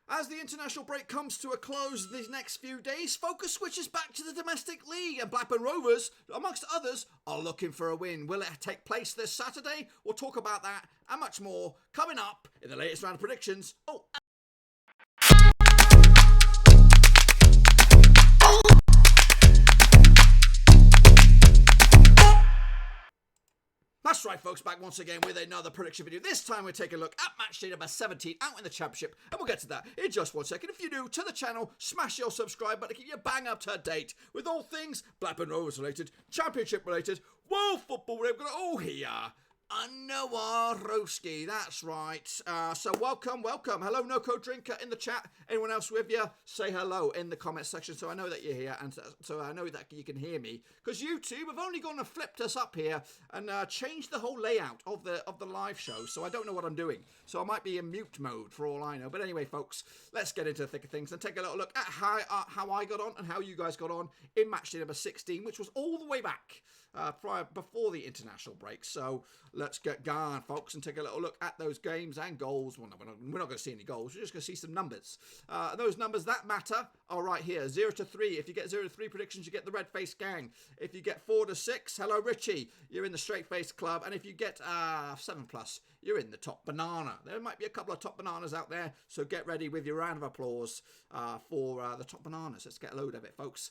As the international break comes to a close these next few days, focus switches back to the domestic league, and Blackburn Rovers, amongst others, are looking for a win. Will it take place this Saturday? We'll talk about that and much more coming up in the latest round of predictions. That's right, folks, back once again with another prediction video. This time we're taking a look at Matchday number 17 out in the Championship, and we'll get to that in just 1 second. If you're new to the channel, smash your subscribe button to keep you bang up to date with all things Blackburn Rovers related, Championship related, world football related. We're all here. Noah Roski, that's right. So welcome. Hello, No Code Drinker in the chat. Anyone else with you? Say hello in the comment section so I know that you're here and so I know that you can hear me. Because YouTube have only gone and flipped us up here and changed the whole layout of the live show. So I don't know what I'm doing. So I might be in mute mode for all I know. But anyway, folks, let's get into the thick of things and take a little look at how I got on and how you guys got on in Matchday number 16, which was all the way back before the international break. So let's get going, folks, and take a little look at those games and goals. Well, no, we're not going to see any goals. We're just going to see some numbers. Those numbers that matter are right here. 0 to 3. If you get 0 to 3 predictions, you get the red face gang. If you get 4 to 6, hello Richie, you're in the straight face club. And if you get 7 plus, you're in the top banana. There might be a couple of top bananas out there, so get ready with your round of applause for the top bananas. Let's get a load of it, folks.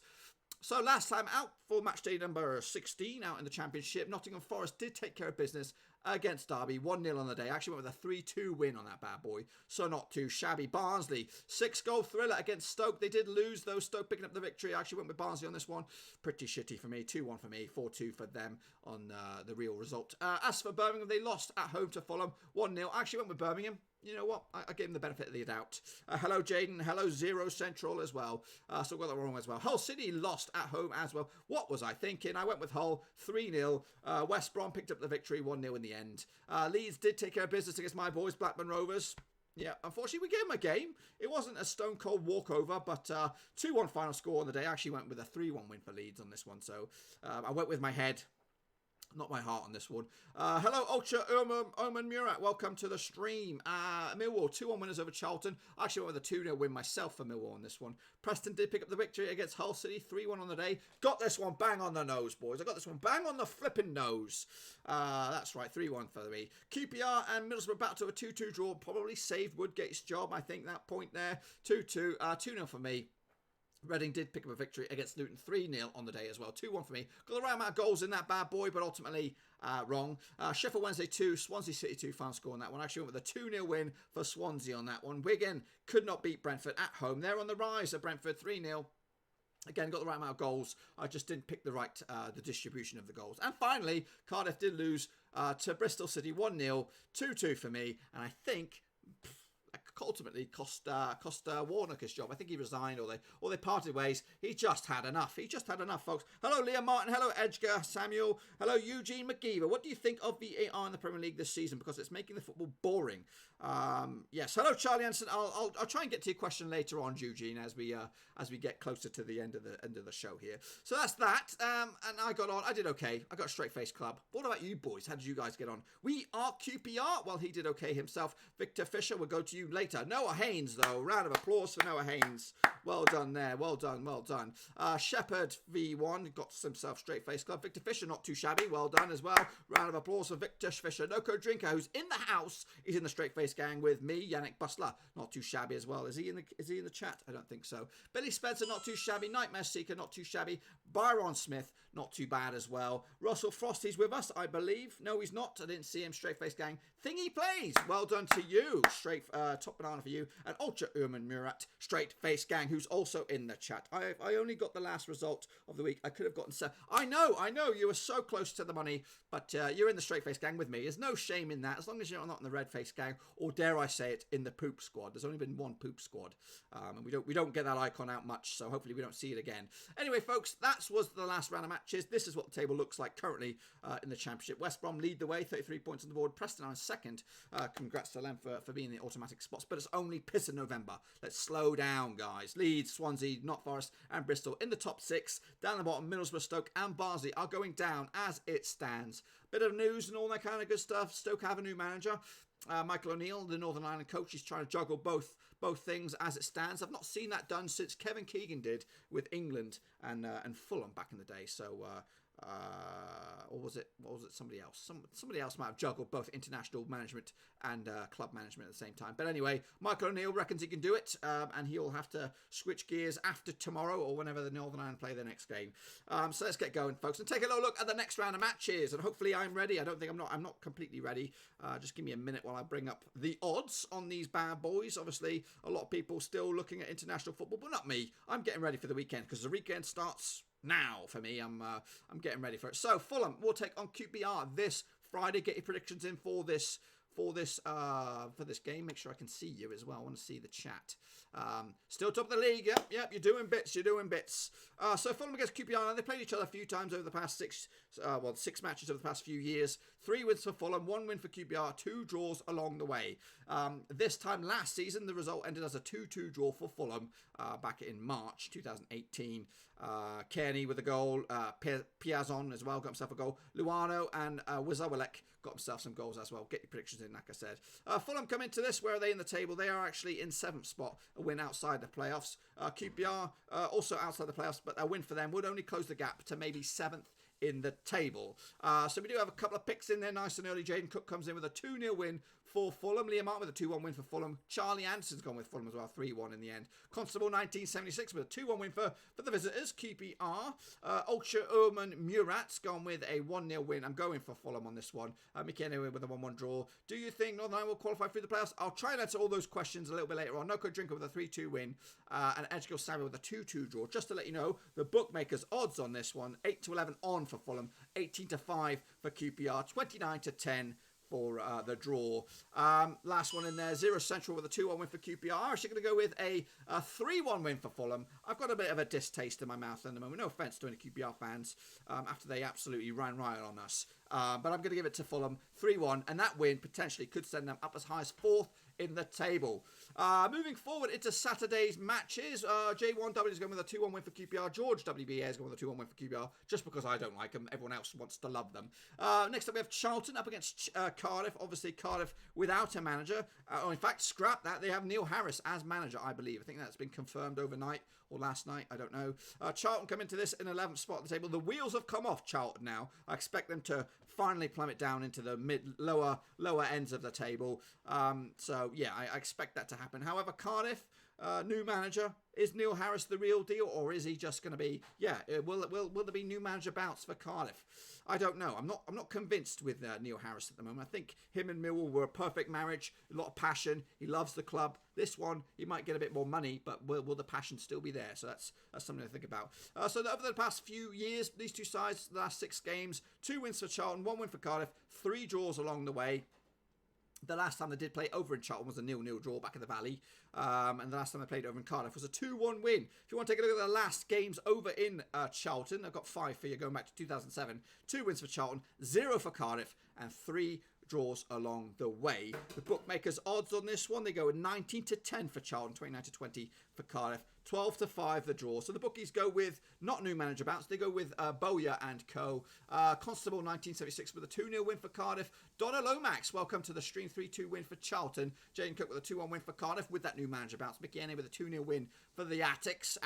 So last time out for Matchday number 16 out in the Championship, Nottingham Forest did take care of business against Derby. 1-0 on the day. Actually went with a 3-2 win on that bad boy. So not too shabby. Barnsley, 6-goal thriller against Stoke. They did lose though. Stoke picking up the victory. I actually went with Barnsley on this one. Pretty shitty for me. 2-1 for me. 4-2 for them on the real result. As for Birmingham, they lost at home to Fulham. 1-0. I actually went with Birmingham. You know what? I gave him the benefit of the doubt. Hello, Jaden. Hello, Zero Central as well. So I got that wrong as well. Hull City lost at home as well. What was I thinking? I went with Hull 3-0. West Brom picked up the victory 1-0 in the end. Leeds did take care of business against my boys, Blackburn Rovers. Yeah, unfortunately, we gave them a game. It wasn't a stone-cold walkover, but 2-1 final score on the day. I actually went with a 3-1 win for Leeds on this one. So I went with my head. Not my heart on this one. Hello, Ultra Oman Murat. Welcome to the stream. Millwall, 2-1 winners over Charlton. I actually went with a 2-0 win myself for Millwall on this one. Preston did pick up the victory against Hull City. 3-1 on the day. Got this one bang on the nose, boys. I got this one bang on the flipping nose. That's right, 3-1 for me. QPR and Middlesbrough back to a 2-2 draw. Probably saved Woodgate's job, I think, that point there. 2-2. 2-0 for me. Reading did pick up a victory against Luton 3-0 on the day as well. 2-1 for me. Got the right amount of goals in that bad boy, but ultimately wrong. Sheffield Wednesday 2, Swansea City 2 final score on that one. Actually went with a 2-0 win for Swansea on that one. Wigan could not beat Brentford at home. They're on the rise at Brentford 3-0. Again, got the right amount of goals. I just didn't pick the distribution of the goals. And finally, Cardiff did lose to Bristol City 1-0, 2-2 for me. And I think ultimately cost Warnock his job. I think he resigned or they parted ways. He just had enough. He just had enough, folks. Hello, Liam Martin. Hello, Edgar Samuel. Hello, Eugene McGeever. What do you think of VAR in the Premier League this season? Because it's making the football boring. Yes. Hello, Charlie Anderson. I'll try and get to your question later on, Eugene, as we get closer to the end of the show here. So that's that. And I got on. I did okay. I got a straight face club. What about you boys? How did you guys get on? We are QPR. Well, he did okay himself. Victor Fisher will go to you later. Noah Haynes, though. Round of applause for Noah Haynes. Well done there. Well done. Well done. Shepherd V1 got himself straight face club. Victor Fisher, not too shabby. Well done as well. Round of applause for Victor Fisher. No Code Drinker, who's in the house. He's in the straight face gang with me, Yannick Bustler. Not too shabby as well. Is he in the chat? I don't think so. Billy Spencer, not too shabby. Nightmare Seeker, not too shabby. Byron Smith, not too bad as well. Russell Frost, he's with us, I believe. No, he's not. I didn't see him. Straight face gang. Thingy Plays. Well done to you. Straight top banana for you. And Ultra Urman Murat, straight face gang, who's also in the chat. I only got the last result of the week. I could have gotten 7. I know. You were so close to the money, but you're in the straight face gang with me. There's no shame in that, as long as you're not in the red face gang, or dare I say it, in the poop squad. There's only been one poop squad, and we don't get that icon out much, so hopefully we don't see it again. Anyway, folks, that was the last round of matches. This is what the table looks like currently in the Championship. West Brom lead the way, 33 points on the board. Preston are in second. Congrats to them for being in the automatic spots. but it's only piss in November. Let's slow down, guys. Leeds, Swansea, Nottingham Forest and Bristol in the top 6. Down the bottom, Middlesbrough, Stoke and Barnsley are going down as it stands. Bit of news and all that kind of good stuff. Stoke have a new manager. Michael O'Neill, the Northern Ireland coach, is trying to juggle both things as it stands. I've not seen that done since Kevin Keegan did with England and Fulham back in the day. So, or was it somebody else? Somebody else might have juggled both international management and club management at the same time. But anyway, Michael O'Neill reckons he can do it, and he'll have to switch gears after tomorrow or whenever the Northern Ireland play their next game. So let's get going, folks, and take a little look at the next round of matches. And hopefully I'm ready. I'm not completely ready. Just give me a minute while I bring up the odds on these bad boys. Obviously, a lot of people still looking at international football, but not me. I'm getting ready for the weekend because the weekend starts now for me. I'm getting ready for it. So Fulham will take on QPR this Friday. Get your predictions in for this game. Make sure I can see you as well. I want to see the chat. Still top of the league. Yep. You're doing bits. So Fulham against QPR. They played each other a few times over the past 6 matches over the past few years. 3 wins for Fulham, 1 win for QPR, 2 draws along the way. This time last season, the result ended as a 2-2 draw for Fulham back in March 2018. Kearney with a goal. Piazon as well got himself a goal. Luano and Wizawalek got himself some goals as well. Get your predictions in, like I said. Fulham come into this. Where are they in the table? They are actually in 7th spot, a win outside the playoffs. QPR also outside the playoffs, but a win for them would only close the gap to maybe 7th in the table. So we do have a couple of picks in there nice and early. Jaden Cook comes in with a 2-0 win for Fulham. Liam Martin with a 2-1 win for Fulham. Charlie Anderson's gone with Fulham as well, 3-1 in the end. Constable 1976 with a 2-1 win for the visitors, QPR. Ultra Urman Murat's gone with a 1-0 win. I'm going for Fulham on this one. McKenna with a 1-1 draw. Do you think Northern Ireland will qualify through the playoffs? I'll try and answer all those questions a little bit later on. Noko Drinker with a 3-2 win. And Edgegill Samuel with a 2-2 draw. Just to let you know, the bookmakers' odds on this one, 8-11 on for Fulham, 18-5 for QPR, 29-10 for the draw. Last one in there, Zero Central with a 2-1 win for QPR. I'm actually going to go with a 3-1 win for Fulham. I've got a bit of a distaste in my mouth at the moment. No offence to any QPR fans after they absolutely ran riot on us. But I'm going to give it to Fulham 3-1, and that win potentially could send them up as high as 4th in the table. Moving forward into Saturday's matches, J1W is going with a 2-1 win for QPR. George WBA is going with a 2-1 win for QPR, just because I don't like them. Everyone else wants to love them. Next up we have Charlton up against Cardiff. Obviously Cardiff without a manager. Or in fact, scrap that. They have Neil Harris as manager, I believe. I think that's been confirmed overnight or last night. I don't know. Charlton come into this in 11th spot at the table. The wheels have come off Charlton now. I expect them to finally plummet down into the lower ends of the table. So yeah, I expect that to happen. However, Cardiff, new manager. Is Neil Harris the real deal, or is he just going to be? Yeah, will there be new manager bounce for Cardiff? I don't know. I'm not convinced with Neil Harris at the moment. I think him and Millwall were a perfect marriage. A lot of passion. He loves the club. This one, he might get a bit more money, but will the passion still be there? So that's something to think about. So over the past few years, these two sides, the last 6 games, 2 wins for Charlton, 1 win for Cardiff, 3 draws along the way. The last time they did play over in Charlton was a 0-0 draw back in the Valley. And the last time they played over in Cardiff was a 2-1 win. If you want to take a look at the last games over in Charlton, I've got 5 for you going back to 2007. 2 wins for Charlton, 0 for Cardiff, and 3 draws along the way. The bookmakers' odds on this one, they go with 19-10 for Charlton, 29-20 for Cardiff, 12-5 the draw. So the bookies go with not new manager bounce, they go with Bowyer and co. Constable 1976 with a 2-0 win for Cardiff. Donna Lomax, welcome to the stream, 3-2 win for Charlton. Jane Cook with a 2-1 win for Cardiff with that new manager bounce. Mickey Ennie with a 2-0 win for the Addicts.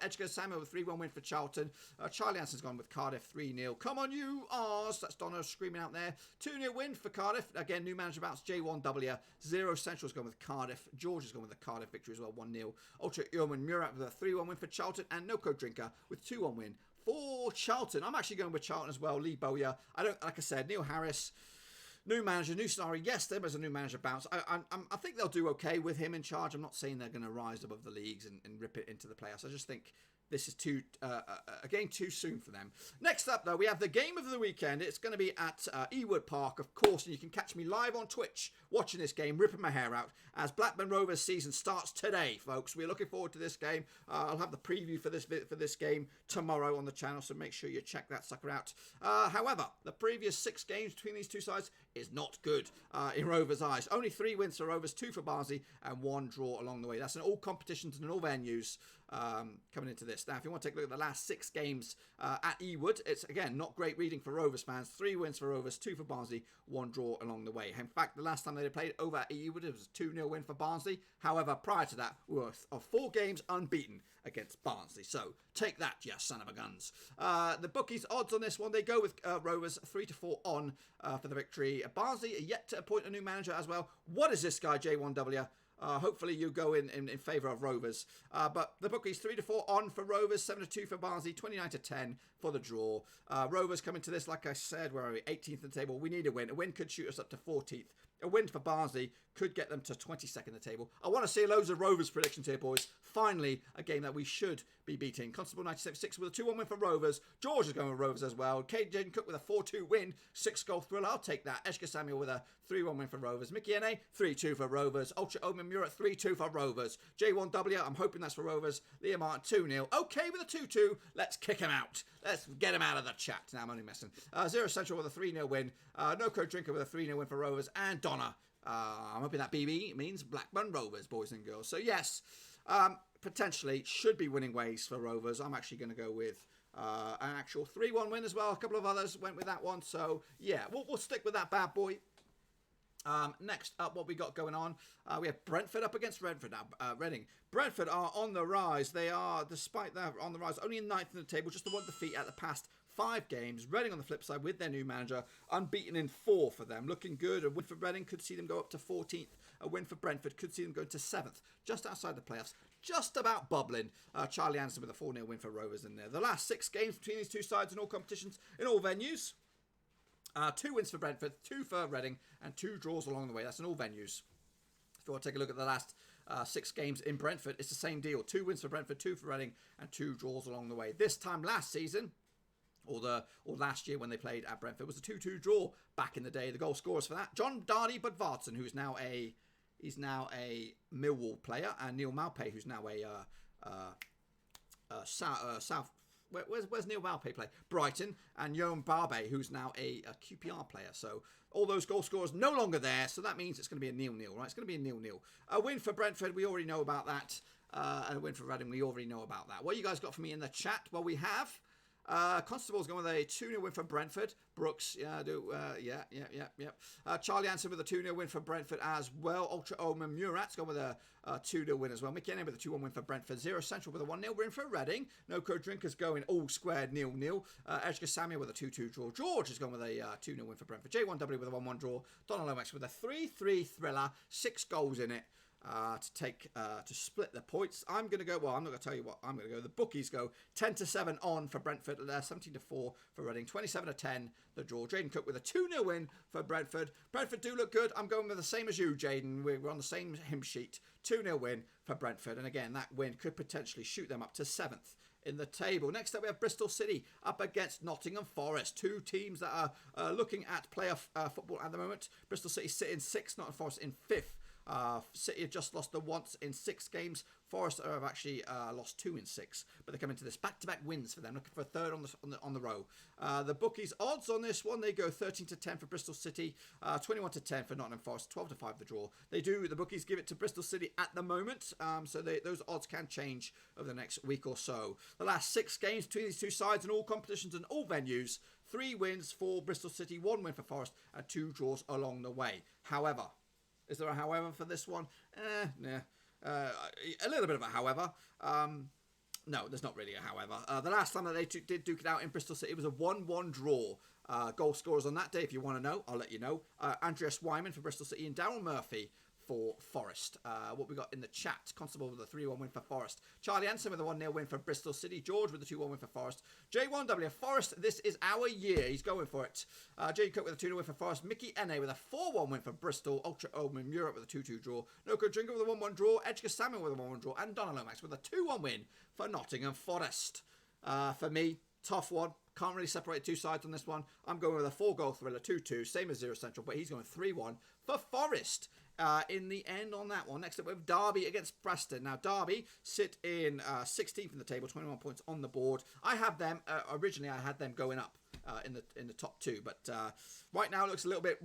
Edgar Samuel with a 3-1 win for Charlton. Charlie Anson's gone with Cardiff 3-0. Come on you Ars, that's Donna screaming out there. 2-0 win for Cardiff. Again, new manager bounce, J1W. Zero Central's gone with Cardiff. George has gone with the Cardiff victory as well, 1-0. Ultra Urman Murat with a 3-1 win for Charlton. And Noko Drinker with 2-1 win for Charlton. I'm actually going with Charlton as well. Lee Bowyer. Like I said, Neil Harris, new manager, new scenario. Yes, there was a new manager bounce. I think they'll do okay with him in charge. I'm not saying they're going to rise above the leagues and rip it into the playoffs. I just think this is again too soon for them. Next up, though, we have the game of the weekend. It's going to be at Ewood Park, of course, and you can catch me live on Twitch watching this game, ripping my hair out, as Blackburn Rovers season starts today, folks. We're looking forward to this game. I'll have the preview for this game tomorrow on the channel, so make sure you check that sucker out. However, the previous 6 games between these two sides is not good in Rovers' eyes. Only 3 wins for Rovers, 2 for Barnsley, and 1 draw along the way. That's in all competitions and in all venues coming into this. Now, if you want to take a look at the last 6 games at Ewood, it's, again, not great reading for Rovers fans. 3 wins for Rovers, 2 for Barnsley, 1 draw along the way. In fact, the last time they played over at Ewood, it was a 2-0 win for Barnsley. However, prior to that, we were 4 games unbeaten against Barnsley. So, take that, you son of a guns. The bookies' odds on this one, they go with Rovers 3-4 on for the victory. Barnsley are yet to appoint a new manager as well. What is this guy, J1W? Hopefully you go in favour of Rovers. But the bookies 3-4 on for Rovers, 7-2 for Barnsley, 29-10 for the draw. Rovers coming to this, like I said, where are we? 18th in the table. We need a win. A win could shoot us up to 14th. A win for Barnsley could get them to 22nd in the table. I want to see loads of Rovers predictions here, boys. Finally, a game that we should be beating. Constable 97-6 with a 2-1 win for Rovers. George is going with Rovers as well. Jaden Cook with a 4-2 win. 6-goal thriller. I'll take that. Eshka Samuel with a 3-1 win for Rovers. Mickey Ene, 3-2 for Rovers. Ultra Omen Murat, 3-2 for Rovers. J1W, I'm hoping that's for Rovers. Liam Martin, 2-0. Okay with a 2-2. Let's kick him out. Let's get him out of the chat. Now I'm only messing. Zero Central with a 3-0 win. No Code Drinker with a 3-0 win for Rovers. And Donna. I'm hoping that BB means Blackburn Rovers, boys and girls. So yes, potentially should be winning ways for Rovers. I'm actually going to go with an actual 3-1 win as well. A couple of others went with that one. So yeah, we'll stick with that bad boy. Next up, what we got going on, we have Brentford up against Reading. Brentford are on the rise. They are, despite that, on the rise, only in 9th in the table, just the 1 defeat at the past 5 games. Reading on the flip side with their new manager, unbeaten in 4 for them. Looking good. A win for Reading could see them go up to 14th. A win for Brentford could see them go to 7th, just outside the playoffs. Just about bubbling. Charlie Anderson with a 4-0 win for Rovers in there. The last 6 games between these two sides in all competitions, in all venues. 2 wins for Brentford, 2 for Reading, and 2 draws along the way. That's in all venues. If you want to take a look at the last 6 games in Brentford, it's the same deal. 2 wins for Brentford, 2 for Reading, and 2 draws along the way. This time last season, or last year when they played at Brentford, was a 2-2 draw back in the day. The goal scorers for that, John Dardy Budvardsson, who's now a Millwall player, and Neil Malpay, who's now a South. Where's Neil Malpay play? Brighton, and Johan Barbe, who's now a QPR player. So all those goal scorers no longer there. So that means it's going to be a 0-0, right? It's going to be a 0-0. A win for Brentford, we already know about that. And a win for Reading, we already know about that. What you guys got for me in the chat? Well, we have Constable's going with a 2-0 win for Brentford. Brooks, Charlie Anson with a 2-0 win for Brentford as well. Ultra Omen Murat's going with a 2-0 win as well. Mickey Ene with a 2-1 win for Brentford. Zero Central with a 1-0 win for Reading. No Code Drinkers going all squared 0-0. Edgar Samuel with a 2-2 draw. George is going with a 2-0 win for Brentford. J1W with a 1-1 draw. Donald Lomax with a 3-3 thriller. 6 goals in it. To split the points. I'm going to go, well, I'm not going to tell you what I'm going to go. The bookies go 10-7 on for Brentford, 17-4 for Reading, 27-10 the draw. Jaden Cook with a 2-0 win for Brentford. Brentford do look good. I'm going with the same as you, Jaden. We're on the same hymn sheet. 2-0 win for Brentford. And again, that win could potentially shoot them up to 7th in the table. Next up, we have Bristol City up against Nottingham Forest. 2 teams that are looking at playoff football at the moment. Bristol City sit in 6th, Nottingham Forest in 5th. City have just lost the once in 6 games. Forest have actually lost 2 in 6, but they're coming to this back-to-back wins for them, looking for a third on the row. The bookies odds on this one, they go 13-10 for Bristol City, 21-10 for Nottingham Forest, 12-5 the draw. The bookies give it to Bristol City at the moment, so those odds can change over the next week or so. The last 6 games between these two sides in all competitions and all venues, 3 wins for Bristol City, 1 win for Forest, and 2 draws along the way. However, is there a however for this one? Nah. A little bit of a however. No, there's not really a however. The last time that they did duke it out in Bristol City, it was a 1-1 draw. Goal scorers on that day, if you want to know, I'll let you know. Andreas Wyman for Bristol City and Darryl Murphy for Forest. What we got in the chat: Constable with a 3-1 win for Forest. Charlie Anson with a 1-0 win for Bristol City. George with a 2-1 win for Forest. J1W Forest, this is our year. He's going for it. J Cook with a 2-0 win for Forest. Mickey N.A. with a 4-1 win for Bristol. Ultra Omen Europe with a 2-2 draw. Noko Drinker with a 1-1 draw. Edgar Samuel with a 1-1 draw. And Donna Lomax with a 2-1 win for Nottingham Forest. For me, tough one. Can't really separate two sides on this one. I'm going with a 4-goal thriller, 2-2, same as Zero Central, but he's going 3-1 for Forest in the end on that one. Next up, we have Derby against Preston. Now, Derby sit in 16th in the table, 21 points on the board. I have them, originally I had them going up in the top two, but right now it looks a little bit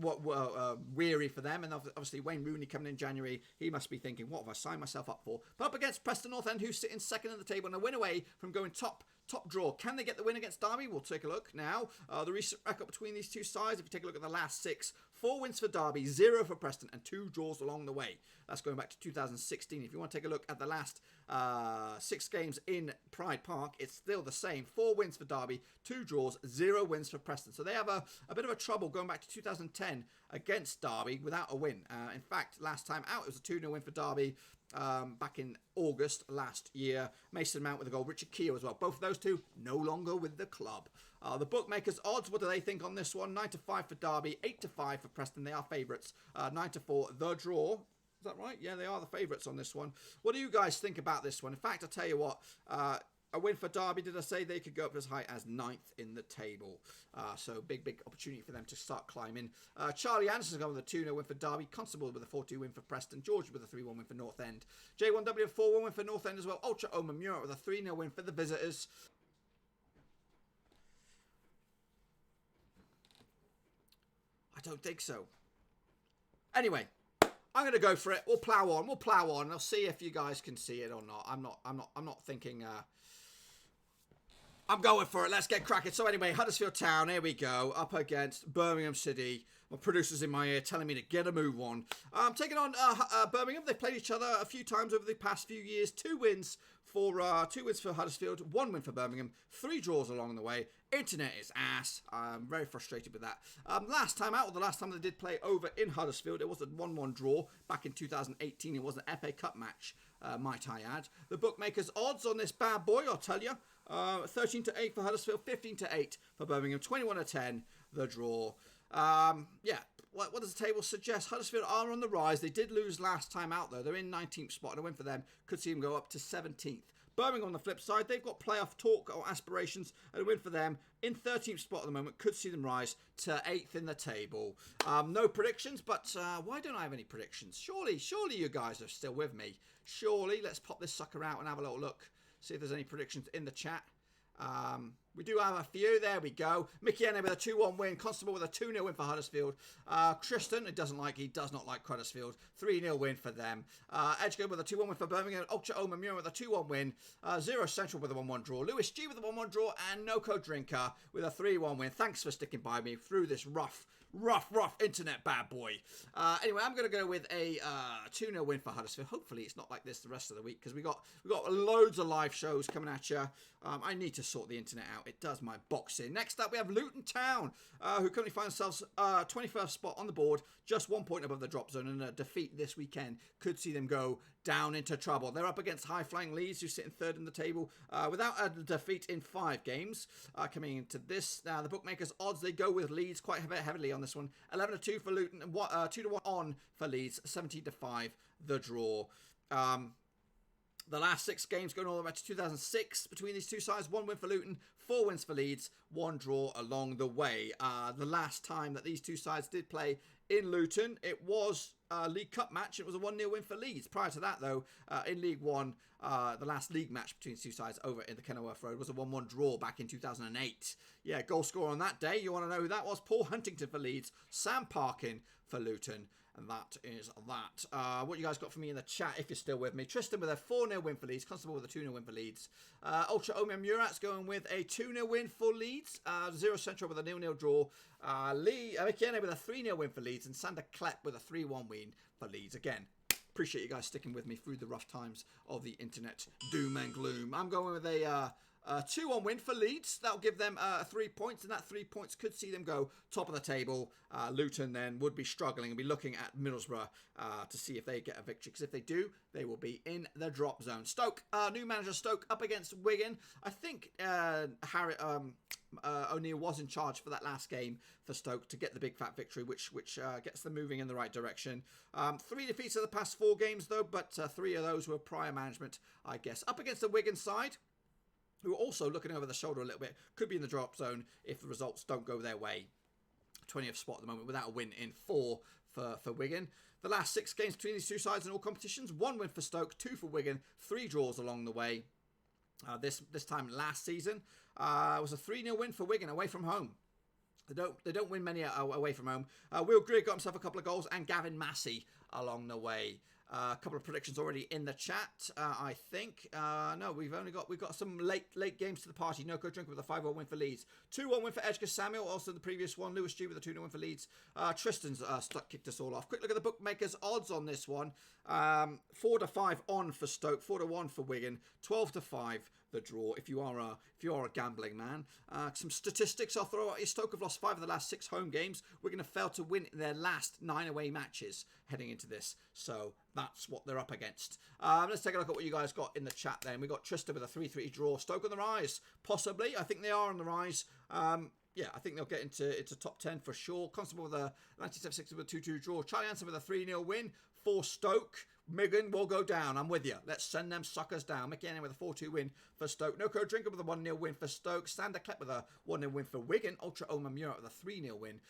weary for them, and obviously Wayne Rooney coming in January, he must be thinking, what have I signed myself up for? But up against Preston North End, who sit in second in the table and a win away from going top draw. Can they get the win against Derby? We'll take a look now. The recent record between these two sides, if you take a look at the last 6, 4 wins for Derby, 0 for Preston, and 2 draws along the way. That's going back to 2016. If you want to take a look at the last 6 games in Pride Park, it's still the same. 4 wins for Derby, 2 draws, 0 wins for Preston. So they have a bit of a trouble going back to 2010 against Derby without a win. In fact, last time out, it was a 2-0 win for Derby back in August last year. Mason Mount with a goal, Richard Keogh as well. Both of those two no longer with the club. The bookmakers' odds, what do they think on this one? 9-5 for Derby, 8-5 for Preston. They are favourites. 9-4, the draw. Is that right? Yeah, they are the favourites on this one. What do you guys think about this one? In fact, I'll tell you what. A win for Derby, did I say they could go up as high as 9th in the table? So big opportunity for them to start climbing. Charlie Anderson's gone with a 2-0 win for Derby. Constable with a 4-2 win for Preston. George with a 3-1 win for North End. J1W a 4-1 win for North End as well. Ultra Omen Murat with a 3-0 win for the visitors. I don't think so. Anyway, I'm going to go for it. We'll plough on. I'll see if you guys can see it or not. I'm not thinking. I'm going for it. Let's get cracking. So anyway, Huddersfield Town. Here we go. Up against Birmingham City. My producer's in my ear telling me to get a move on. Taking on Birmingham. They've played each other a few times over the past few years. 2 wins for Huddersfield, 1 win for Birmingham, 3 draws along the way. Internet is ass. I'm very frustrated with that. Last time out, or the last time they did play over in Huddersfield, it was a 1-1 draw back in 2018. It was an FA Cup match, might I add. The bookmakers' odds on this bad boy, I'll tell you. 13-8 for Huddersfield, 15-8 for Birmingham, 21-10 the draw. Yeah, what does the table suggest? Huddersfield are on the rise. They did lose last time out, though. They're in 19th spot, and a win for them could see them go up to 17th. Birmingham on the flip side, they've got playoff talk or aspirations, and a win for them in 13th spot at the moment could see them rise to 8th in the table. No predictions, but why don't I have any predictions? Surely you guys are still with me. Surely, let's pop this sucker out and have a little look. See if there's any predictions in the chat. We do have a few. There we go. Mickey N.A. with a 2-1 win. Constable with a 2-0 win for Huddersfield. Tristan, he does not like Huddersfield. 3-0 win for them. Edgegood with a 2-1 win for Birmingham. Ultra Omen Muir with a 2-1 win. Zero Central with a 1-1 draw. Lewis G with a 1-1 draw. And Noko Drinker with a 3-1 win. Thanks for sticking by me through this rough internet bad boy. Anyway, I'm going to go with a 2-0 win for Huddersfield. Hopefully it's not like this the rest of the week, because we got loads of live shows coming at you. I need to sort the internet out. It does my boxing. Next up, we have Luton Town, who currently find themselves 21st spot on the board, just 1 point above the drop zone, and a defeat this weekend could see them go down into trouble. They're up against high-flying Leeds, who sit in 3rd in the table, without a defeat in 5 games. Coming into this, now the bookmakers' odds, they go with Leeds quite heavily on this one. 11-2 for Luton, and 2-1 on for Leeds. 17-5 the draw. The last 6 games going all the way back to 2006 between these two sides. 1 win for Luton, 4 wins for Leeds, 1 draw along the way. The last time that these two sides did play in Luton, it was a League Cup match. It was a 1-0 win for Leeds. Prior to that, though, in League One, the last league match between the two sides over in the Kenilworth Road was a 1-1 draw back in 2008. Yeah, goal scorer on that day. You want to know who that was? Paul Huntington for Leeds, Sam Parkin for Luton. And that is that. What you guys got for me in the chat, if you're still with me. Tristan with a 4-0 win for Leeds. Constable with a 2-0 win for Leeds. Ultra Omen Murat's going with a 2-0 win for Leeds. Zero Central with a 0-0 draw. Mikiene with a 3-0 win for Leeds. And Sander Klepp with a 3-1 win for Leeds. Again, appreciate you guys sticking with me through the rough times of the internet doom and gloom. I'm going with a 2-1 win for Leeds. That'll give them 3 points, and that 3 points could see them go top of the table. Luton then would be struggling and be looking at Middlesbrough to see if they get a victory, because if they do, they will be in the drop zone. Stoke, new manager Stoke up against Wigan. I think O'Neill was in charge for that last game for Stoke to get the big fat victory, which gets them moving in the right direction. 3 defeats of the past 4 games though, but 3 of those were prior management, I guess. Up against the Wigan side, who are also looking over the shoulder a little bit, could be in the drop zone if the results don't go their way. 20th spot at the moment without a win in 4 for Wigan. The last 6 games between these two sides in all competitions, 1 win for Stoke, 2 for Wigan, 3 draws along the way. This time last season was a 3-0 win for Wigan away from home. They don't win many away from home. Will Greer got himself a couple of goals, and Gavin Massey along the way. A couple of predictions already in the chat, I think. No, we've got some late games to the party. No Code Drinker with a 5-1 win for Leeds. 2-1 win for Edgar Samuel, also the previous one. Lewis G with a 2-0 win for Leeds. Tristan's kicked us all off. Quick look at the bookmakers' odds on this one. 4-5 on for Stoke, 4-1 for Wigan, 12-5 the draw. If you are a gambling man, some statistics I'll throw at you. Stoke have lost 5 of the last 6 home games. Wigan have failed to win their last 9 away matches heading into this, so that's what they're up against. Let's take a look at what you guys got in the chat then. We got Tristan with a 3-3 draw. Stoke on the rise, possibly. I think they are on the rise. Yeah, I think they'll get into top 10 for sure. Constable with a 1976 with a 2-2 draw. Charlie Anson with a 3-0 win for Stoke. Migan will go down. I'm with you. Let's send them suckers down. Mickey Annan with a 4-2 win for Stoke. No Code Drinker with a 1-0 win for Stoke. Sander Klepp with a 1-0 win for Wigan. Ultra Oma Murat with a 3-0 win.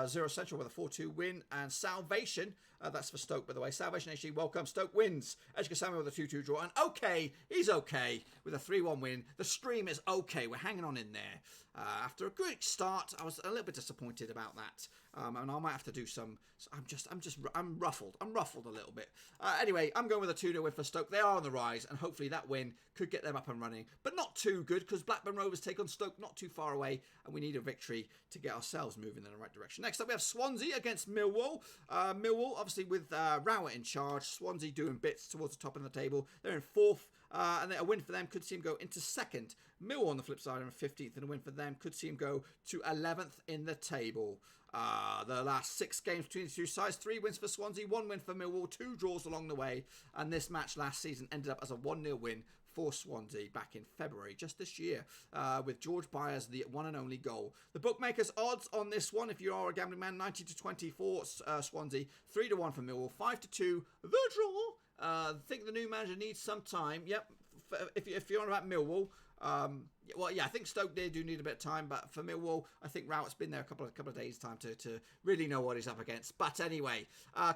Zero Central with a 4-2 win. And Salvation, that's for Stoke, by the way. Salvation HD, welcome. Stoke wins. Edgar Samuel with a 2-2 draw. And okay, he's okay with a 3-1 win. The stream is okay. We're hanging on in there. After a good start, I was a little bit disappointed about that. And I might have to do some. I'm ruffled. I'm ruffled a little bit. Anyway, I'm going with a 2-0 win for Stoke. They are on the rise, and hopefully that win could get them up and running. But not too good, because Blackburn Rovers take on Stoke not too far away, and we need a victory to get ourselves moving in the right direction. Next up, we have Swansea against Millwall. Millwall, obviously, with Rowett in charge. Swansea doing bits towards the top of the table. They're in 4th. And a win for them could see him go into 2nd. Millwall on the flip side are in 15th, and a win for them could see him go to 11th in the table. The last 6 games between the two sides, 3 wins for Swansea, 1 win for Millwall, 2 draws along the way, and this match last season ended up as a 1-0 win for Swansea back in February, just this year, with George Byers the one and only goal. The bookmakers' odds on this one, if you are a gambling man, 90-20 for Swansea, 3-1 for Millwall, 5-2 the draw. I think the new manager needs some time. Yep, if you're on about Millwall, well, yeah, I think Stoke they do need a bit of time, but for Millwall, I think Rowett's been there a couple of days' time to really know what he's up against. But anyway,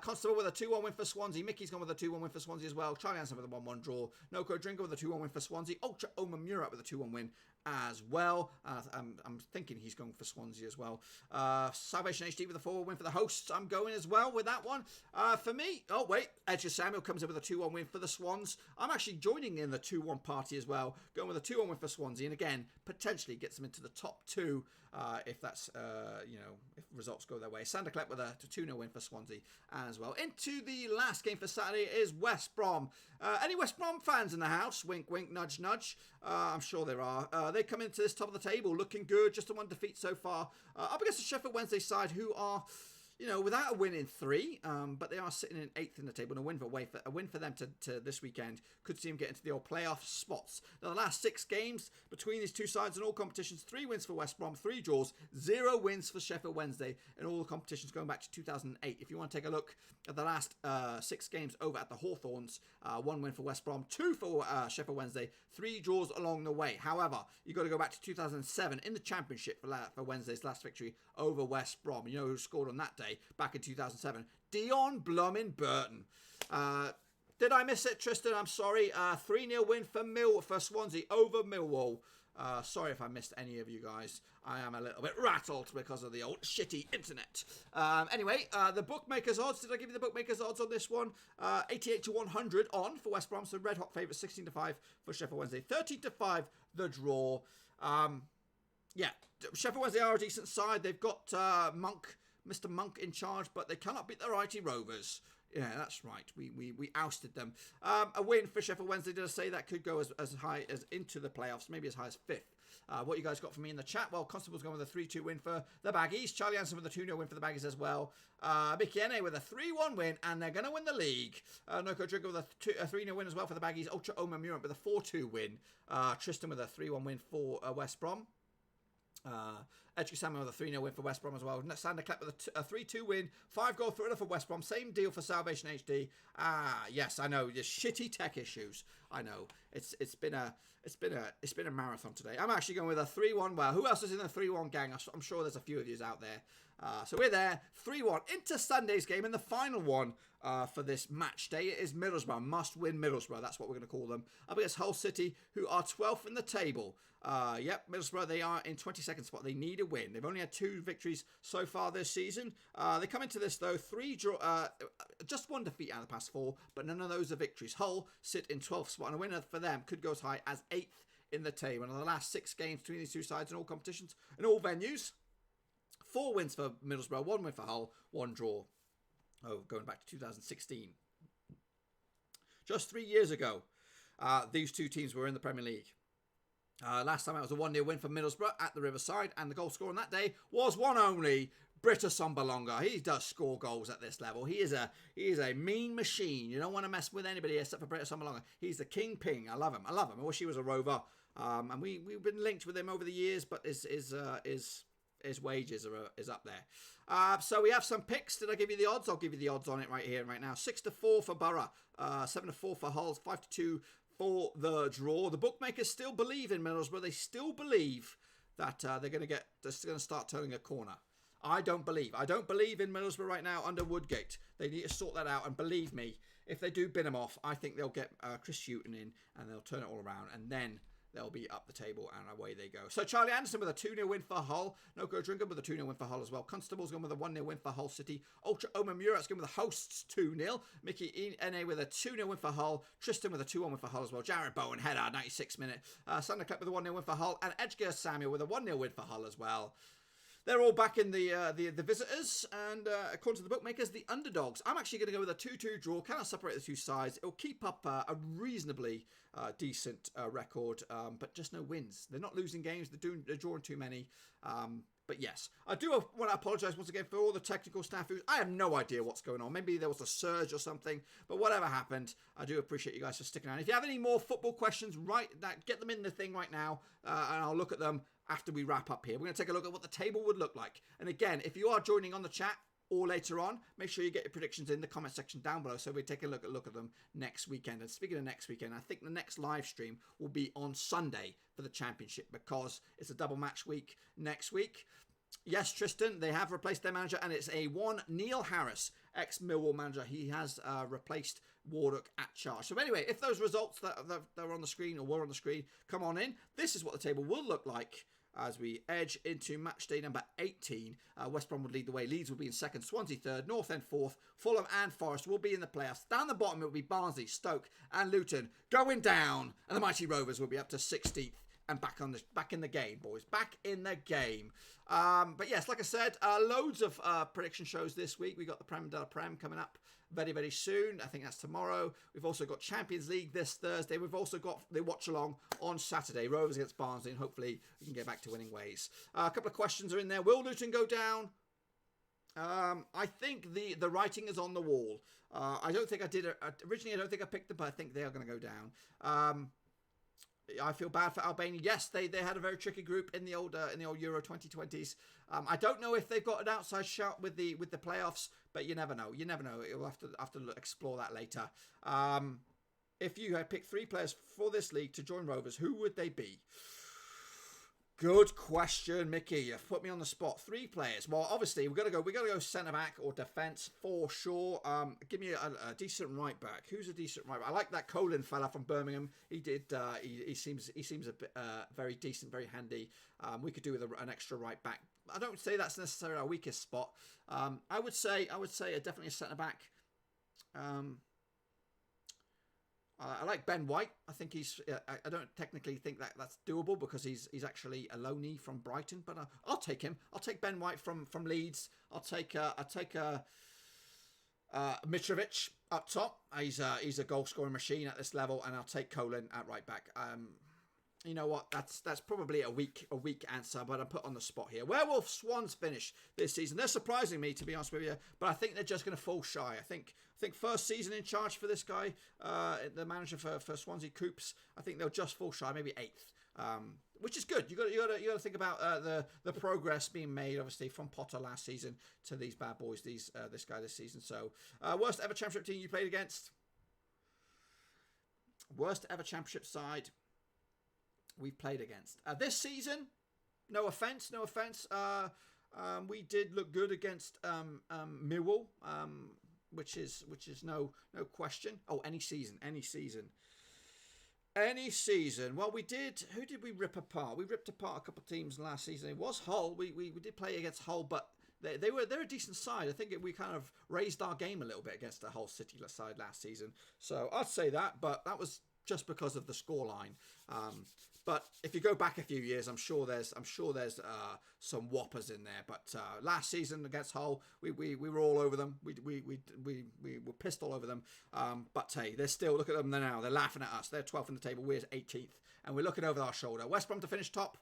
Constable with a 2-1 win for Swansea. Mickey's gone with a 2-1 win for Swansea as well. Charlie Anson with a 1-1 draw. Noko Drinker with a 2-1 win for Swansea. Ultra Oma Murat with a 2-1 win as well. I'm thinking he's going for Swansea as well. Salvation HD with a 4-1 win for the hosts. I'm going as well with that one. For me, oh wait, Edgar Samuel comes in with a 2-1 win for the Swans. I'm actually joining in the 2-1 party as well, going with a 2-1 win for Swansea, and again, potentially gets them into the top 2 if that's, if results go their way. Sander Klepp with a 2-0 win for Swansea as well. Into the last game for Saturday is West Brom. Any West Brom fans in the house? Wink, wink, nudge, nudge. I'm sure there are. They come into this top of the table looking good, just a 1 defeat so far. Up against the Sheffield Wednesday side, who are, without a win in 3, but they are sitting in 8th in the table, and a win for them to this weekend could see them get into the old playoff spots. Now, the last 6 games between these two sides in all competitions, 3 wins for West Brom, 3 draws, 0 wins for Sheffield Wednesday in all the competitions going back to 2008. If you want to take a look at the last 6 games over at the Hawthorns, 1 win for West Brom, 2 for Sheffield Wednesday, 3 draws along the way. However, you've got to go back to 2007 in the Championship for Wednesday's last victory over West Brom. You know who scored on that day back in 2007? Dion Bloomin' Burton. Did I miss it, Tristan? I'm sorry. 3-0 win for Swansea over Millwall. Sorry if I missed any of you guys. I am a little bit rattled because of the old shitty internet. Anyway, the bookmakers odds. Did I give you the bookmakers odds on this one? 88-100 on for West Brom. So red hot favourite, 16-5 for Sheffield Wednesday. 13-5 the draw. Yeah, Sheffield Wednesday are a decent side. They've got Monk Mr. Monk in charge, but they cannot beat the righty Rovers. Yeah, that's right. We ousted them. A win for Sheffield Wednesday, did I say? That could go as high as into the playoffs, maybe as high as 5th. What you guys got for me in the chat? Well, Constable's gone with a 3-2 win for the Baggies. Charlie Anderson with a 2-0 win for the Baggies as well. Mickey Ene with a 3-1 win, and they're going to win the league. Noko Drigger with a 3-0 win as well for the Baggies. Ultra Oma Murant with a 4-2 win. Tristan with a 3-1 win for West Brom. Edgar Samuel with a 3-0 win for West Brom as well. Sander Klepp with a 3-2 win, 5-goal thriller for West Brom. Same deal for Salvation HD. Yes, I know, just shitty tech issues. I know it's been a marathon today. I'm actually going with a 3-1. Well, who else is in the 3-1 gang? I'm sure there's a few of you out there. So we're there, 3-1 into Sunday's game, and the final one for this match day is Middlesbrough. Must win Middlesbrough. That's what we're going to call them. Up against Hull City, who are 12th in the table. Yep, Middlesbrough, they are in 22nd spot. They need a win. They've only had 2 victories so far this season. They come into this, though, 3 draw, just 1 defeat out of the past 4, but none of those are victories. Hull sit in 12th spot, and a winner for them could go as high as 8th in the table. And in the last 6 games between these two sides in all competitions, in all venues, 4 wins for Middlesbrough, 1 win for Hull, 1 draw. Oh, going back to 2016. Just 3 years ago, these 2 teams were in the Premier League. Last time it was a 1-0 win for Middlesbrough at the Riverside, and the goal scorer on that day was one only, Britta Sombalonga. He does score goals at this level. He is a mean machine. You don't want to mess with anybody except for Britta Sombalonga. He's the king ping. I love him. I wish he was a Rover. And we've been linked with him over the years, but his wages is up there. So we have some picks. Did I give you the odds? I'll give you the odds on it right here and right now. 6-4 for Borough, 7-4 for Hull, 5-2 for the draw. The bookmakers still believe in Middlesbrough. They still believe that they're going to start turning a corner. I don't believe in Middlesbrough right now under Woodgate. They need to sort that out, and believe me, if they do bin him off, I think they'll get Chris Hughton in and they'll turn it all around, and then they'll be up the table, and away they go. So Charlie Anderson with a 2-0 win for Hull. Noko Drinker with a 2-0 win for Hull as well. Constable's gone with a 1-0 win for Hull City. Ultra Oma Murat's gone with the hosts 2-0. Mickey Ene with a 2-0 win for Hull. Tristan with a 2-1 win for Hull as well. Jared Bowen header, 96th minute. Sander Klepp with a 1-0 win for Hull. And Edgar Samuel with a 1-0 win for Hull as well. They're all back in the visitors, and according to the bookmakers, the underdogs. I'm actually going to go with a 2-2 draw. Cannot separate the two sides. It'll keep up a reasonably decent record, but just no wins. They're not losing games. They're drawing too many. But yes, I do want to apologise once again for all the technical snafus. I have no idea what's going on. Maybe there was a surge or something, but whatever happened, I do appreciate you guys for sticking around. If you have any more football questions, get them in the thing right now, and I'll look at them after we wrap up here. We're going to take a look at what the table would look like. And again, if you are joining on the chat or later on, make sure you get your predictions in the comment section down below so we take a look at them next weekend. And speaking of next weekend, I think the next live stream will be on Sunday for the Championship because it's a double match week next week. Yes, Tristan, they have replaced their manager, and it's Neil Harris, ex-Millwall manager. He has replaced Wardock at Charge. So anyway, if those results that are on the screen or were on the screen come on in, this is what the table will look like as we edge into match day number 18. West Brom would lead the way. Leeds will be in second. Swansea third. North End fourth. Fulham and Forest will be in the playoffs. Down the bottom, it will be Barnsley, Stoke and Luton going down. And the mighty Rovers will be up to 16th. And back in the game, boys. Back in the game. But yes, like I said, loads of prediction shows this week. We got the Prem de la Prem coming up very, very soon. I think that's tomorrow. We've also got Champions League this Thursday. We've also got the watch along on Saturday. Rovers against Barnsley, and hopefully we can get back to winning ways. A couple of questions are in there. Will Luton go down? I think the writing is on the wall. I don't think I did it originally. I don't think I picked them, but I think they are going to go down. I feel bad for Albania. Yes, they had a very tricky group in the old Euro 2020s. I don't know if they've got an outside shout with the playoffs, but you never know. You'll have to explore that later. If you had picked 3 players for this league to join Rovers, who would they be? Good question, Mickey. You've put me on the spot. 3 players. Well, obviously we got to go centre back or defence for sure. Give me a decent right back. Who's a decent right back? I like that Colin fella from Birmingham. He did. He seems a bit very decent, very handy. We could do with an extra right back. I don't say that's necessarily our weakest spot. I would say definitely a centre back. I like Ben White. I think he's. I don't technically think that's doable because he's actually a loanee from Brighton, but I'll take him. I'll take Ben White from Leeds. I'll take Mitrovic up top. He's a goal scoring machine at this level, and I'll take Colin at right back. You know what? That's probably a weak answer, but I'm put on the spot here. Where will Swans finish this season? They're surprising me, to be honest with you, but I think they're just going to fall shy. I think first season in charge for this guy, the manager for Swansea Coops. I think they'll just fall shy, maybe 8th, which is good. You got to think about the progress being made, obviously, from Potter last season to these bad boys, this guy this season. So, worst ever Championship team you played against? Worst ever Championship side we've played against this season. No offense. We did look good against Millwall, which is no question. Oh, any season. Well, we did. Who did we rip apart? We ripped apart a couple of teams last season. It was Hull. We did play against Hull, but they're a decent side. I think we kind of raised our game a little bit against the Hull City side last season. So I'd say that, but that was just because of the scoreline. But if you go back a few years, I'm sure there's some whoppers in there. But last season against Hull, we were all over them. We were pissed all over them. But hey, they're still, look at them now. They're laughing at us. They're 12th in the table. We're 18th, and we're looking over our shoulder. West Brom to finish top.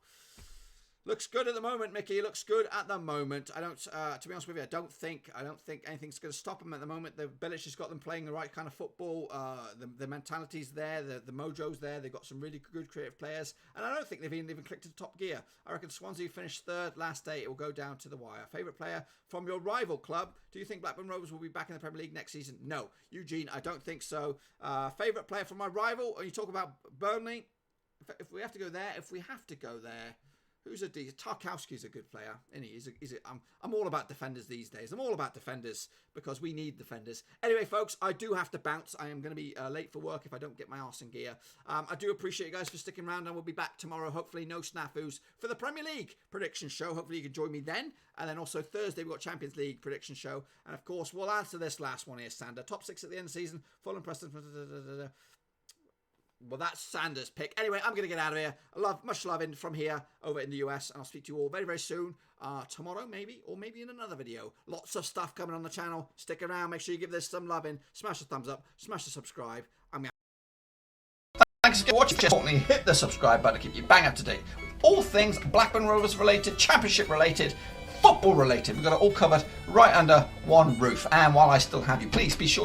Looks good at the moment, Mickey. Looks good at the moment. I don't, to be honest with you, I don't think anything's going to stop them at the moment. The Bilic has got them playing the right kind of football. The mentality's there. The mojo's there. They've got some really good creative players, and I don't think they've even clicked into top gear. I reckon Swansea finished 3rd last day. It will go down to the wire. Favourite player from your rival club? Do you think Blackburn Rovers will be back in the Premier League next season? No, Eugene, I don't think so. Favourite player from my rival? When you talk about Burnley, if we have to go there. Who's a decent? Tarkowski's a good player, isn't he? I'm all about defenders these days. I'm all about defenders because we need defenders. Anyway, folks, I do have to bounce. I am going to be late for work if I don't get my arse in gear. I do appreciate you guys for sticking around, and we'll be back tomorrow. Hopefully, no snafus for the Premier League prediction show. Hopefully, you can join me then. And then also Thursday, we've got Champions League prediction show. And of course, we'll answer this last one here, Sander. Top 6 at the end of the season. Fulham, Preston. Well, that's Sanders' pick. Anyway, I'm going to get out of here. Much love from here over in the US. And I'll speak to you all very, very soon. Tomorrow, maybe. Or maybe in another video. Lots of stuff coming on the channel. Stick around. Make sure you give this some loving. Smash the thumbs up. Smash the subscribe. Thanks for watching. Just importantly, hit the subscribe button to keep you bang up to date with all things Blackburn Rovers related, Championship related, football related. We've got it all covered right under one roof. And while I still have you, please be sure